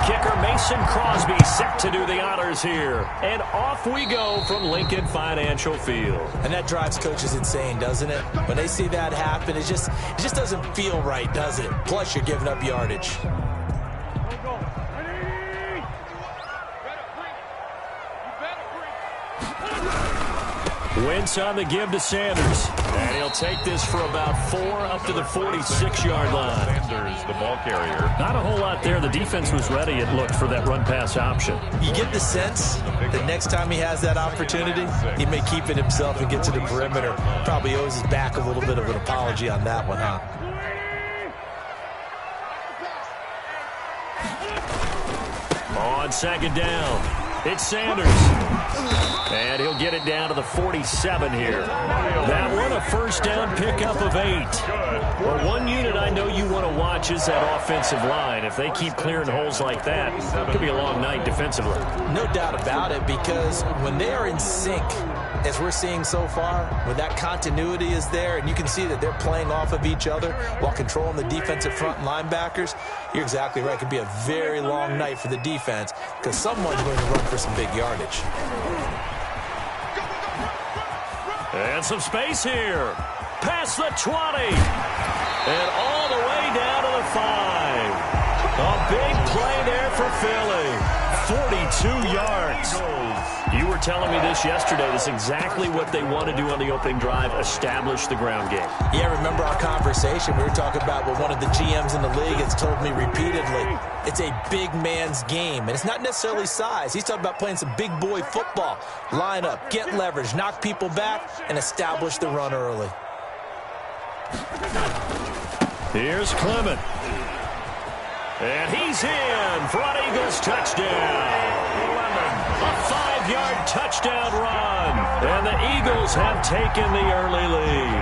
kicker Mason Crosby set to do the honors here. And off we go from Lincoln Financial Field. And that drives coaches insane, doesn't it? When they see that happen, it just doesn't feel right, does it? Plus, you're giving up yardage. Wentz on the give to Sanders. And he'll take this for about 4 up to the 46-yard line. Sanders, the ball carrier. Not a whole lot there. The defense was ready, it looked, for that run-pass option. You get the sense that next time he has that opportunity, he may keep it himself and get to the perimeter. Probably owes his back a little bit of an apology on that one, huh? On second down, it's Sanders. And he'll get it down to the 47 here. That one, a first down pickup of 8. Well, one unit I know you want to watch is that offensive line. If they keep clearing holes like that, it could be a long night defensively. No doubt about it, because when they are in sync, as we're seeing so far, when that continuity is there and you can see that they're playing off of each other while controlling the defensive front linebackers, you're exactly right. It could be a very long night for the defense because someone's going to run for some big yardage. And some space here. Past the 20. And all the way down to the 5. A big play there for Philly. 42 yards. You were telling me this yesterday. This is exactly what they want to do on the opening drive, establish the ground game. Yeah, remember our conversation? We were talking about what one of the GMs in the league has told me repeatedly. It's a big man's game, and it's not necessarily size. He's talking about playing some big boy football. Line up, get leverage, knock people back, and establish the run early. Here's Clement. And he's in for an Eagles touchdown. A 5-yard touchdown run. And the Eagles have taken the early lead.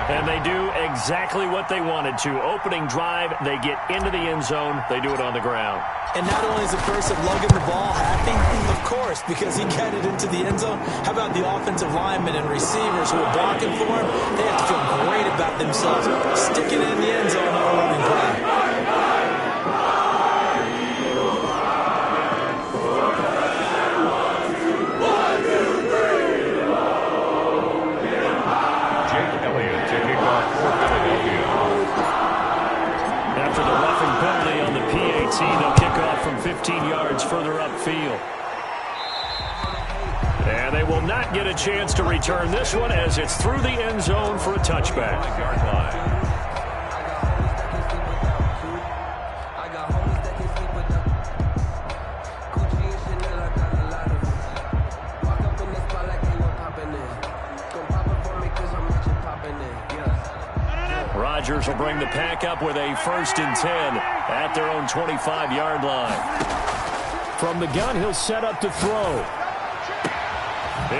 And they do exactly what they wanted to. Opening drive, they get into the end zone. They do it on the ground. And not only is the person lugging the ball happy, of course, because he got it into the end zone. How about the offensive linemen and receivers who are blocking for him? They have to feel great about themselves, sticking it in the end zone on a running play. After the roughing penalty on the PAT, they'll kick off from 15 yards further upfield. And they will not get a chance to return this one as it's through the end zone for a touchback. Rodgers will bring the pack up with a 1st and 10 at their own 25-yard line. From the gun, he'll set up to throw.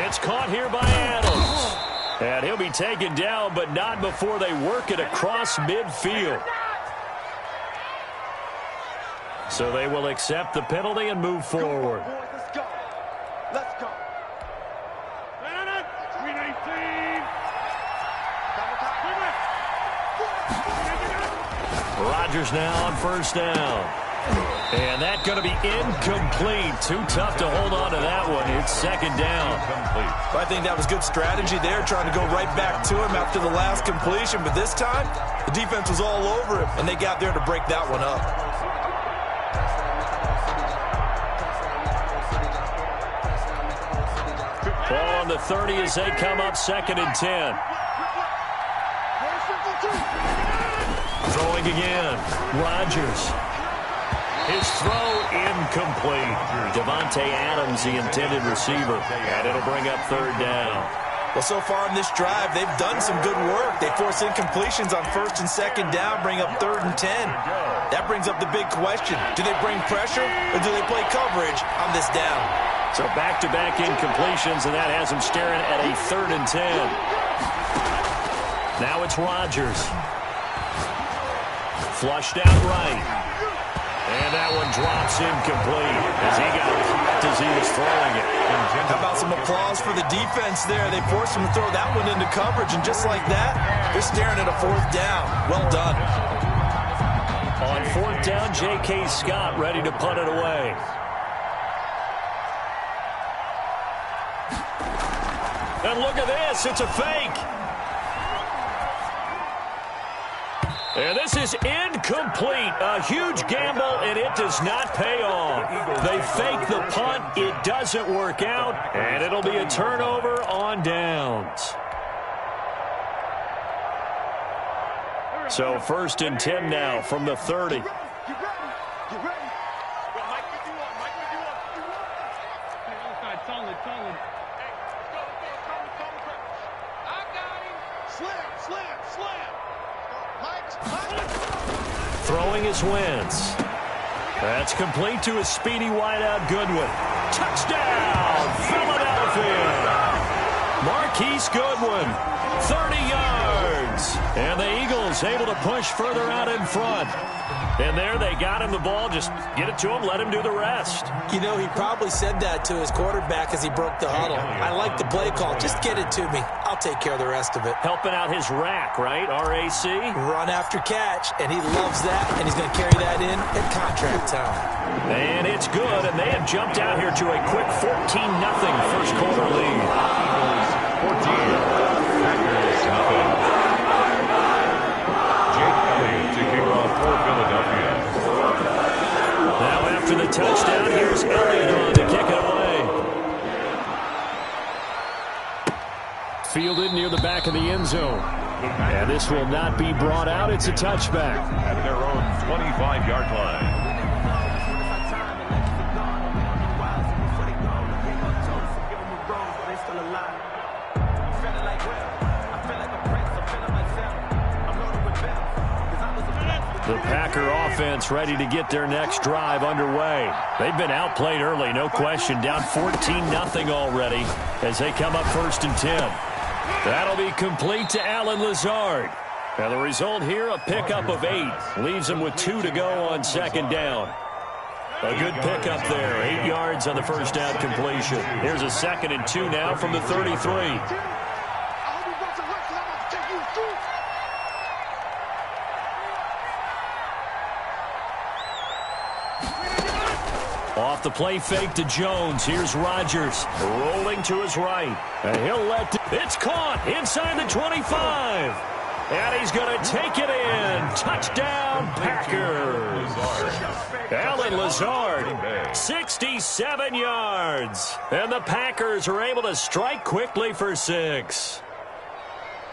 It's caught here by Adams. And he'll be taken down, but not before they work it across midfield. So they will accept the penalty and move forward. Let's go. Let's go. 319. Rodgers now on 1st down. And that's going to be incomplete. Too tough to hold on to that one. It's 2nd down. I think that was good strategy there, trying to go right back to him after the last completion. But this time, the defense was all over him, and they got there to break that one up. Ball on the 30 as they come up 2nd and 10. Throwing again. Rodgers. His throw incomplete. Devontae Adams, the intended receiver. And it'll bring up 3rd down. Well, so far in this drive, they've done some good work. They force incompletions on 1st and 2nd down, bring up 3rd and 10. That brings up the big question. Do they bring pressure or do they play coverage on this down? So back-to-back incompletions, and that has them staring at a 3rd and 10. Now it's Rodgers. Flushed out right. And that one drops incomplete as he got cracked as he was throwing it. How about some applause for the defense there? They forced him to throw that one into coverage, and just like that, they're staring at a 4th down. Well done. On fourth down, J.K. Scott ready to punt it away. And look at this. It's a fake. And this is incomplete. A huge gamble, and it does not pay off. They fake the punt. It doesn't work out, and it'll be a turnover on downs. So 1st and 10 now from the 30. Throwing is Wentz. That's complete to a speedy wideout Goodwin. Touchdown, Philadelphia. Marquise Goodwin, 30 yards. And the Eagles able to push further out in front. And there they got him the ball. Just get it to him, let him do the rest. You know, he probably said that to his quarterback as he broke the huddle. I like the play call. Just get it to me. I'll take care of the rest of it. Helping out his rack, right? R-A-C? Run after catch, and he loves that, and he's going to carry that in at contract time. And it's good, and they have jumped out here to a quick 14-0 first quarter lead. Eagles 14, Packers nothing. Jake Elliott to kick off for Philadelphia. Now after the touchdown, here's Elliott on to kick it away. Fielded near the back of the end zone. And this will not be brought out. It's a touchback. At their own 25-yard line. The Packer offense ready to get their next drive underway. They've been outplayed early, no question. Down 14-0 already as they come up 1st and 10. That'll be complete to Allen Lazard. Now the result here, a pickup of 8. Leaves him with 2 to go on 2nd down. A good pickup there. 8 yards on the first down completion. Here's a 2nd and 2 now from the 33. Off the play fake to Jones. Here's Rodgers rolling to his right. And he'll let it's caught inside the 25. And he's going to take it in. Touchdown, Packers. Allen Lazard, 67 yards. And the Packers are able to strike quickly for 6.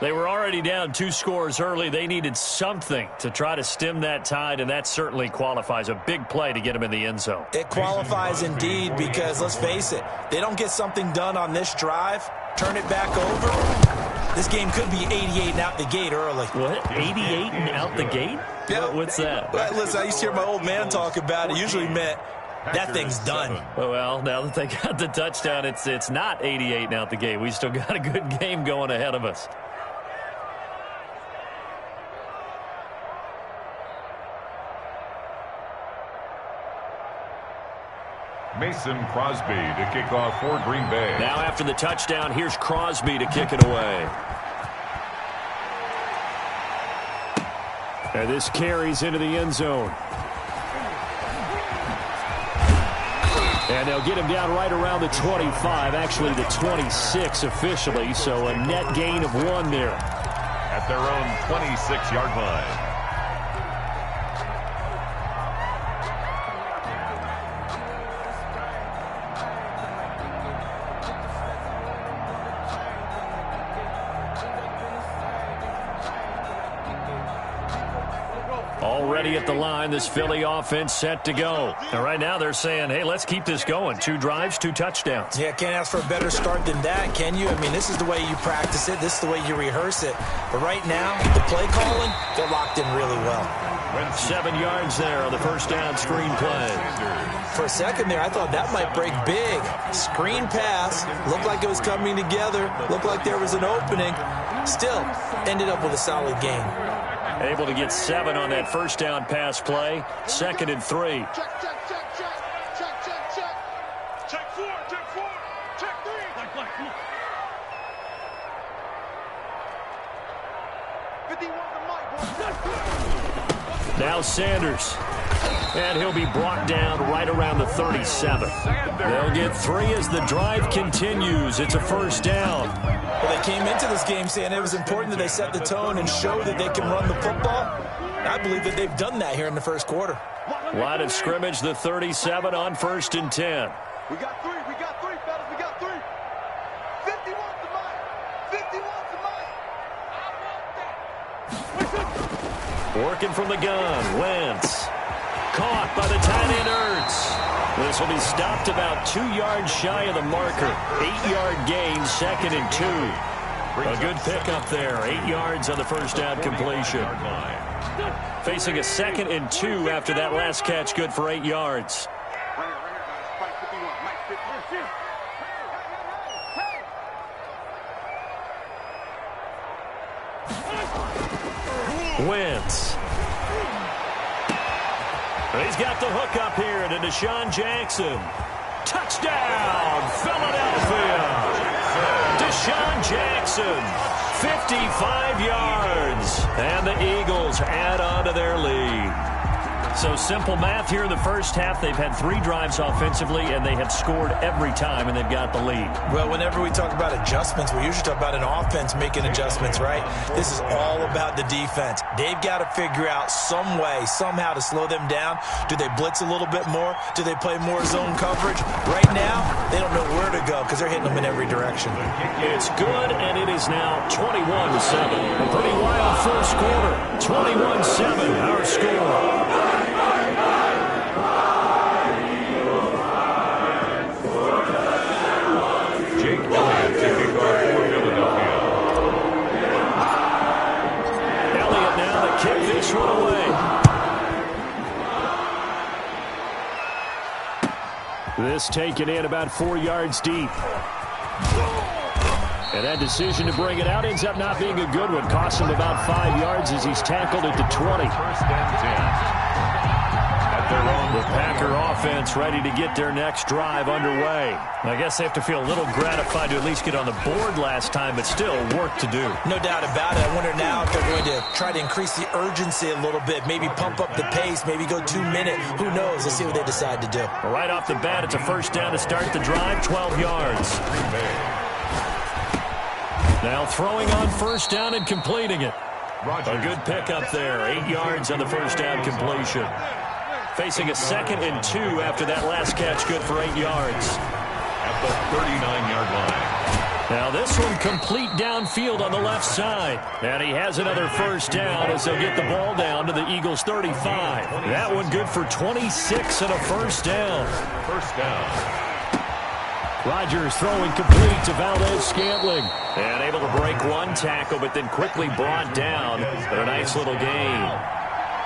They were already down 2 scores early. They needed something to try to stem that tide, and that certainly qualifies. A big play to get them in the end zone. It qualifies indeed because, let's face it, they don't get something done on this drive, turn it back over, this game could be 88 and out the gate early. What? 88 and out the gate? Yeah. What's that? Listen, I used to hear my old man talk about it. It usually meant that thing's done. Well, now that they got the touchdown, it's not 88 and out the gate. We still got a good game going ahead of us. Mason Crosby to kick off for Green Bay. Now after the touchdown, here's Crosby to kick it away. And this carries into the end zone. And they'll get him down right around the 25, actually the 26 officially, so a net gain of 1 there. At their own 26-yard line. Already at the line, this Philly offense set to go. And right now they're saying, hey, let's keep this going. 2 drives, 2 touchdowns. Yeah, can't ask for a better start than that, can you? I mean, this is the way you practice it. This is the way you rehearse it. But right now, the play calling, they're locked in really well. 7 yards there on the first down screen play. For a second there, I thought that might break big. Screen pass, looked like it was coming together, looked like there was an opening. Still, ended up with a solid game. Able to get 7 on that first down pass play. 2nd and 3. Check, check, check, check. Check, check, check. Check 4, check 4, check 3. Come on. 51 the mic, boys. Now Sanders. And he'll be brought down right around the 37. They'll get 3 as the drive continues. It's a first down. Well, they came into this game saying it was important that they set the tone and show that they can run the football. I believe that they've done that here in the first quarter. Line of scrimmage, the 37 on 1st and 10. We got 3, fellas, we got 3. 51 to mine. 51 to mine. I want that. Working from the gun, Wentz. Caught by the tight end Ertz. This will be stopped about 2 yards shy of the marker. 8-yard gain, 2nd and 2. A good pickup there. 8 yards on the first down completion. Facing a 2nd and 2 after that last catch, good for 8 yards. Wentz. He's got the hook up here to Deshaun Jackson. Touchdown, Philadelphia. Deshaun Jackson, 55 yards. And the Eagles add on to their lead. So simple math here in the first half. They've had 3 drives offensively, and they have scored every time, and they've got the lead. Well, whenever we talk about adjustments, we usually talk about an offense making adjustments, right? This is all about the defense. They've got to figure out some way, somehow to slow them down. Do they blitz a little bit more? Do they play more zone coverage? Right now, they don't know where to go because they're hitting them in every direction. It's good, and it is now 21-7. A pretty wild first quarter. 21-7, our score. This one away. This taken in about 4 yards deep. And that decision to bring it out ends up not being a good one. Cost him about 5 yards as he's tackled it to 20. First and 10. The Packer offense ready to get their next drive underway. I guess they have to feel a little gratified to at least get on the board last time, but still work to do. No doubt about it. I wonder now if they're going to try to increase the urgency a little bit, maybe pump up the pace, maybe go 2 minute. Who knows? Let's see what they decide to do. Right off the bat, it's a first down to start the drive, 12 yards. Now throwing on first down and completing it. A good pickup there, 8 yards on the first down completion. Facing a 2nd and 2 after that last catch, good for 8 yards. At the 39-yard line. Now this one complete downfield on the left side. And he has another first down as they'll get the ball down to the Eagles' 35. That one good for 26 and a first down. First down. Rodgers throwing complete to Valdez-Scantling. And able to break one tackle, but then quickly brought down. But a nice little gain.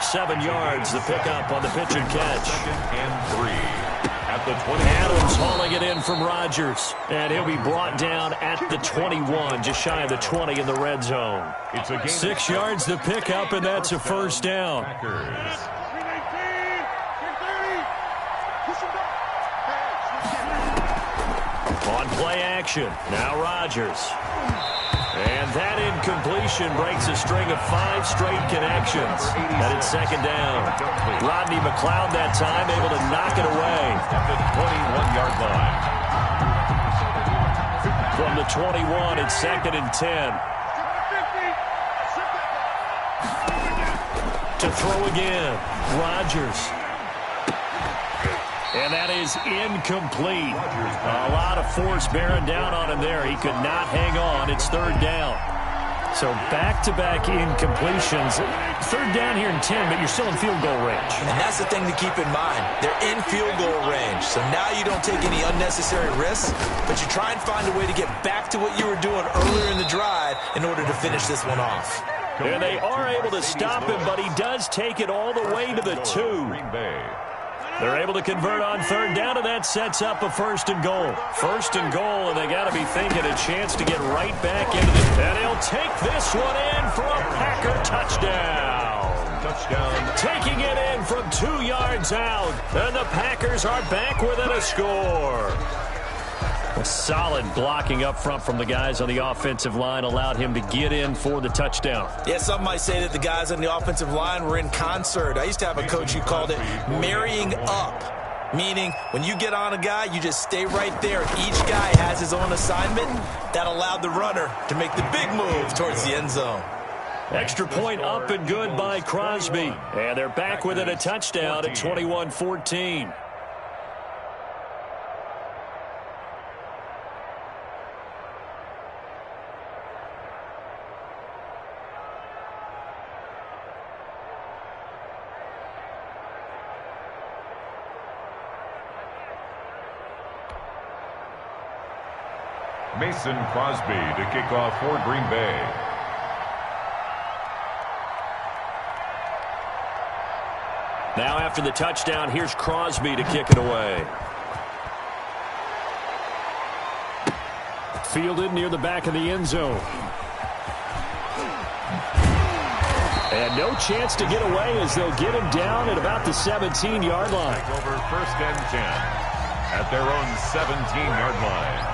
7 yards, the pickup on the pitch and catch. 2nd and 3 at the 20. Adams hauling it in from Rodgers. And he'll be brought down at the 21, just shy of the 20 in the red zone. It's a gain 6 yards, the pickup, and that's a first down. Packers. On play action, now Rodgers. And that incompletion breaks a string of 5 straight connections. And it's 2nd down. Rodney McLeod that time able to knock it away. At the 21-yard line. From the 21, it's 2nd and 10. To throw again, Rodgers. And that is incomplete. A lot of force bearing down on him there. He could not hang on. It's 3rd down. So back-to-back incompletions. 3rd down here in 10, but you're still in field goal range. And that's the thing to keep in mind. They're in field goal range. So now you don't take any unnecessary risks, but you try and find a way to get back to what you were doing earlier in the drive in order to finish this one off. And they are able to stop him, but he does take it all the way to the 2. Green Bay. They're able to convert on 3rd down, and that sets up a 1st and goal. 1st and goal, and they got to be thinking a chance to get right back into it. And he'll take this one in for a Packer touchdown. Touchdown. Taking it in from 2 yards out, and the Packers are back within a score. Solid blocking up front from the guys on the offensive line allowed him to get in for the touchdown. Yeah, some might say that the guys on the offensive line were in concert. I used to have a coach who called it marrying up, meaning when you get on a guy, you just stay right there. Each guy has his own assignment. That allowed the runner to make the big move towards the end zone. Extra point up and good by Crosby. And they're back within a touchdown at 21-14. Mason Crosby to kick off for Green Bay. Now after the touchdown, here's Crosby to kick it away. Fielded near the back of the end zone. And no chance to get away as they'll get him down at about the 17-yard line. Over 1st and 10 at their own 17-yard line.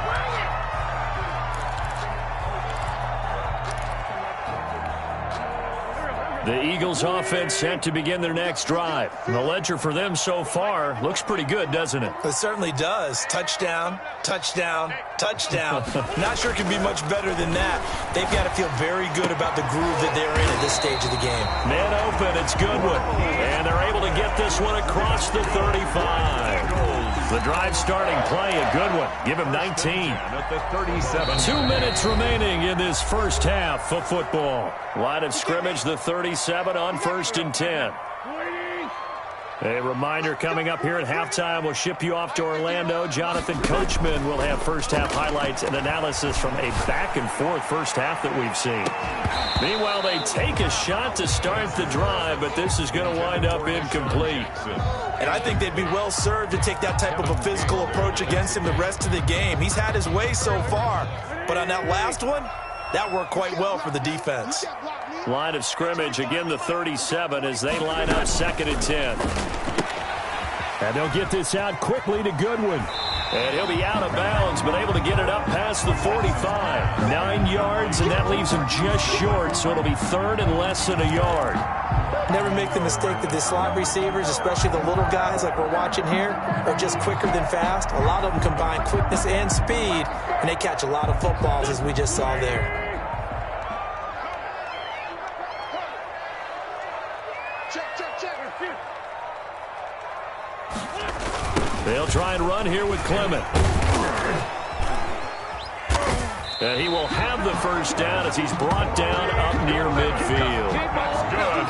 The Eagles offense set to begin their next drive. And the ledger for them so far looks pretty good, doesn't it? It certainly does. Touchdown, touchdown, touchdown. Not sure it can be much better than that. They've got to feel very good about the groove that they're in at this stage of the game. Man open, it's Goodwin. And they're able to get this one across the 35. The drive starting play, a good one. Give him 19. At the 37. 2 minutes remaining in this first half of football. Line of scrimmage, the 37 on 1st and 10. A reminder coming up here at halftime, we'll ship you off to Orlando. Jonathan Coachman will have first half highlights and analysis from a back-and-forth first half that we've seen. Meanwhile, they take a shot to start the drive, but this is going to wind up incomplete. And I think they'd be well served to take that type of a physical approach against him the rest of the game. He's had his way so far, but on that last one, that worked quite well for the defense. Line of scrimmage, again the 37 as they line up 2nd and 10. And they'll get this out quickly to Goodwin. And he'll be out of bounds, but able to get it up past the 45. 9 yards, and that leaves him just short, so it'll be 3rd and less than a yard. Never make the mistake that the slot receivers, especially the little guys like we're watching here, are just quicker than fast. A lot of them combine quickness and speed, and they catch a lot of footballs, as we just saw there. They'll try and run here with Clement. And he will have the first down as he's brought down up near midfield.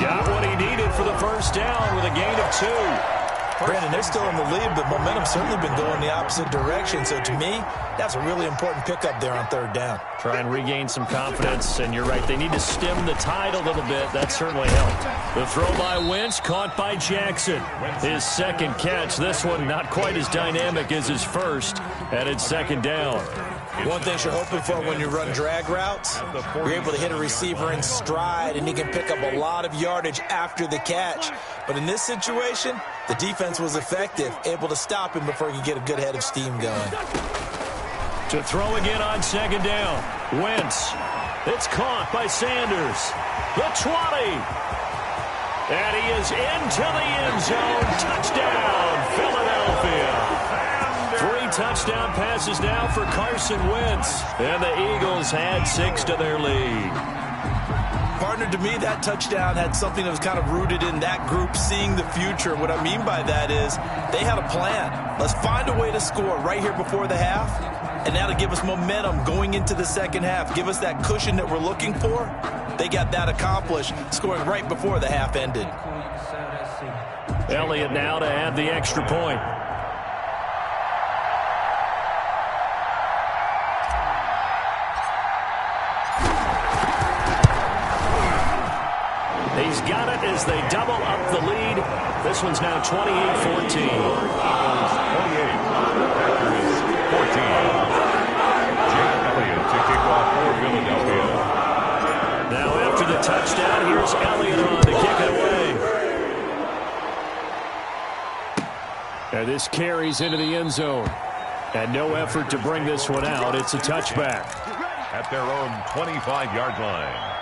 Got what he needed for the first down with a gain of 2. Brandon, they're still in the lead, but momentum's certainly been going the opposite direction. So to me, that's a really important pickup there on 3rd down. Try and regain some confidence, and you're right. They need to stem the tide a little bit. That certainly helped. The throw by Wentz, caught by Jackson. His 2nd catch. This one not quite as dynamic as his first, and it's 2nd down. One thing you're hoping for when you run drag routes, you're able to hit a receiver in stride, and he can pick up a lot of yardage after the catch. But in this situation, the defense was effective, able to stop him before he could get a good head of steam going. To throw again on 2nd down. Wentz. It's caught by Sanders. The 20. And he is into the end zone. Touchdown, Philadelphia. 3 touchdown passes now for Carson Wentz. And the Eagles had 6 to their lead. Partner, to me, that touchdown had something that was kind of rooted in that group seeing the future. What I mean by that is they had a plan. Let's find a way to score right here before the half, and that'll give us momentum going into the 2nd half. Give us that cushion that we're looking for. They got that accomplished, scoring right before the half ended. Elliott now to add the extra point. He's got it as they double up the lead. This one's now 28-14. 28. Packers 14. Jake Elliott to kick off for Philadelphia. Now after the touchdown, here's Elliott on to kick it away. And this carries into the end zone. And no effort to bring this one out. It's a touchback. At their own 25-yard line.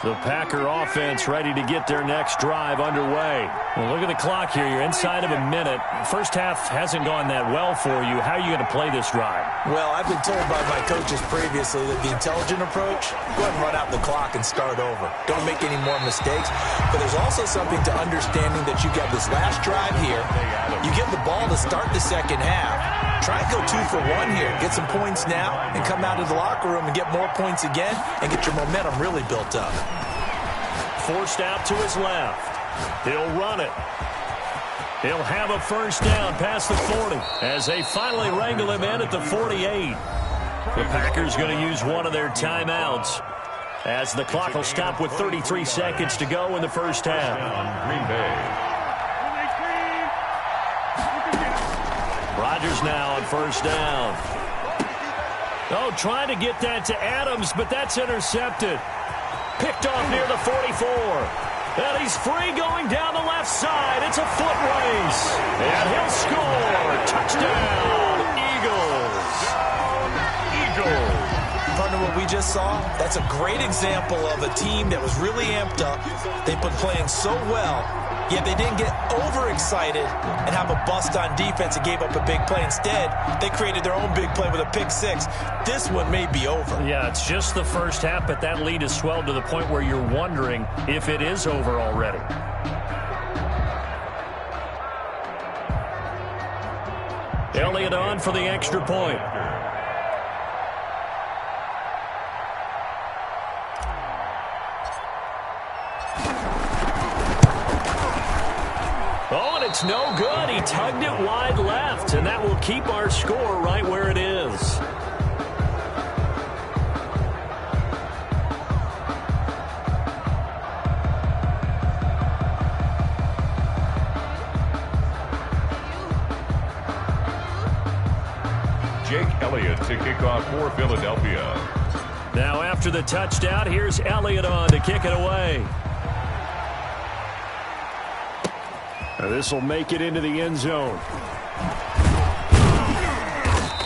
The Packer offense ready to get their next drive underway. Well, look at the clock here. You're inside of a minute. First half hasn't gone that well for you. How are you going to play this drive? Well, I've been told by my coaches previously that the intelligent approach, go ahead and run out the clock and start over. Don't make any more mistakes. But there's also something to understanding that you get this last drive here. You get the ball to start the second half. Try and go 2 for 1 here. Get some points now and come out of the locker room and get more points again and get your momentum really built up. Forced out to his left. He'll run it. He'll have a first down past the 40 as they finally wrangle him in at the 48. The Packers going to use one of their timeouts as the clock will stop with 33 seconds to go in the first half. Green Bay. Rodgers now on first down. Oh, trying to get that to Adams, but that's intercepted. Picked off near the 44. And he's free going down the left side. It's a foot race. And he'll score. Touchdown, Eagles. Partner, what we just saw, that's a great example of a team that was really amped up. They've been playing so well, yet they didn't get overexcited and have a bust on defense and gave up a big play. Instead, they created their own big play with a pick six. This one may be over. Yeah, it's just the first half, but that lead has swelled to the point where you're wondering if it is over already. Elliott on for the extra point. Oh, and it's no good. He tugged it wide left, and that will keep our score right where it is. Jake Elliott to kick off for Philadelphia. Now after the touchdown, here's Elliott on to kick it away. This will make it into the end zone.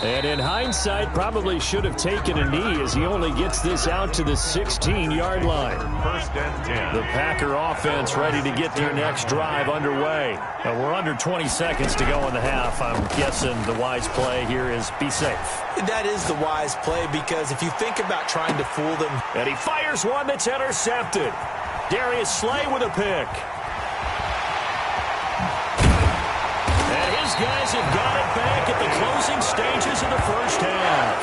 And in hindsight, probably should have taken a knee as he only gets this out to the 16-yard line. First and 10. The Packer offense ready to get their next drive underway. We're under 20 seconds to go in the half. I'm guessing the wise play here is be safe. That is the wise play because if you think about trying to fool them. And he fires one that's intercepted. Darius Slay with a pick. His guys have got it back at the closing stages of the first half.